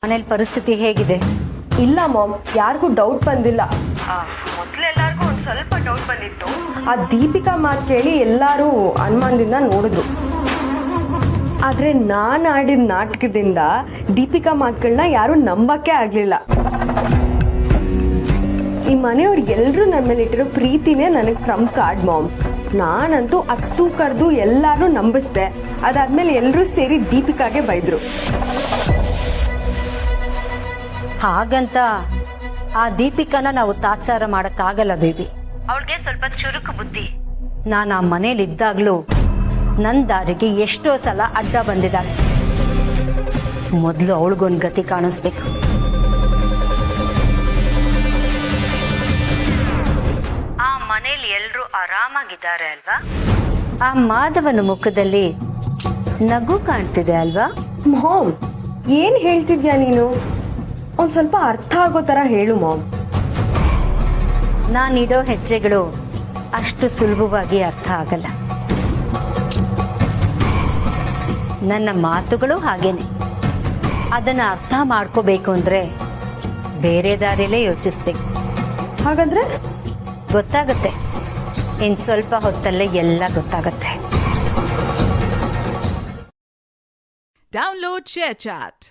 ಮನೇಲಿ ಪರಿಸ್ಥಿತಿ ಹೇಗಿದೆ? ಇಲ್ಲ ಮಾಮ್, ಯಾರಿಗೂ ಡೌಟ್ ಬಂದಿಲ್ಲ. ಮೊದಲೆಲ್ಲರಿಗೂ ಒಂದು ಸ್ವಲ್ಪ ಡೌಟ್ ಬಂದಿತ್ತು. ಆ ದೀಪಿಕಾ ಮಾತು ಕೇಳಿ ಎಲ್ಲರೂ ಅನುಮಾನದಿಂದ ನೋಡಿದ್ರು. ಆದ್ರೆ ನಾನು ಆಡಿದ ನಾಟಕದಿಂದ ದೀಪಿಕಾ ಮಾತುಗಳನ್ನ ಯಾರು ನಂಬಕ್ಕೆ ಆಗ್ಲಿಲ್ಲ. ಈ ಮನೆಯವ್ರಿಗೆಲ್ಲರೂ ನನ್ನ ಮೇಲೆ ಇಟ್ಟಿರೋ ಪ್ರೀತಿನೇ ನನಗೆ ಟ್ರಂಪ್ ಕಾರ್ಡ್ ಮಾಮ್. ನಾನಂತೂ ಅತ್ತು ಕರೆದು ಎಲ್ಲಾರು ನಂಬಿಸ್ದೆ. ಅದಾದ್ಮೇಲೆ ಎಲ್ಲರೂ ಸೇರಿ ದೀಪಿಕಾಗೆ ಬೈದ್ರು. ಹಾಗಂತ ಆ ದೀಪಿಕಾನ ನಾವು ತಾತ್ಸಾರ ಮಾಡಕ್ಕಾಗಲ್ಲ ಬೇಬಿ. ಅವಳಿಗೆ ಸ್ವಲ್ಪ ಚುರುಕು ಬುದ್ಧಿ. ನಾನು ಆ ಮನೇಲಿ ಇದ್ದಾಗ್ಲೂ ನನ್ನ ದಾರಿಗೆ ಎಷ್ಟೋ ಸಲ ಅಡ್ಡ ಬಂದಿದ್ದಾಳೆ. ಮೊದಲು ಅವಳಿಗೊಂದು ಗತಿ ಕಾಣಿಸ್ಬೇಕು. ಆ ಮನೇಲಿ ಎಲ್ಲರೂ ಆರಾಮಾಗಿದ್ದಾರೆ ಅಲ್ವಾ? ಆ ಮಾಧವನ ಮುಖದಲ್ಲಿ ನಗು ಕಾಣ್ತಿದೆ ಅಲ್ವಾ? ಮಾಮ್, ಏನ್ ಹೇಳ್ತಿದ್ಯಾ ನೀನು? ಒಂದ್ ಸ್ವಲ್ಪ ಅರ್ಥ ಆಗೋ ತರ ಹೇಳು ಮಾಮ್. ನಾನಿಡೋ ಹೆಜ್ಜೆಗಳು ಅಷ್ಟು ಸುಲಭವಾಗಿ ಅರ್ಥ ಆಗಲ್ಲ. ನನ್ನ ಮಾತುಗಳು ಹಾಗೇನೆ. ಅದನ್ನ ಅರ್ಥ ಮಾಡ್ಕೋಬೇಕು ಅಂದ್ರೆ ಬೇರೆ ದಾರಿಲೇ ಯೋಚಿಸ್ಬೇಕು. ಹಾಗಾದ್ರೆ ಗೊತ್ತಾಗತ್ತೆ. ಇನ್ ಸ್ವಲ್ಪ ಹೊತ್ತಲ್ಲೇ ಎಲ್ಲ ಗೊತ್ತಾಗತ್ತೆ. Download ShareChat.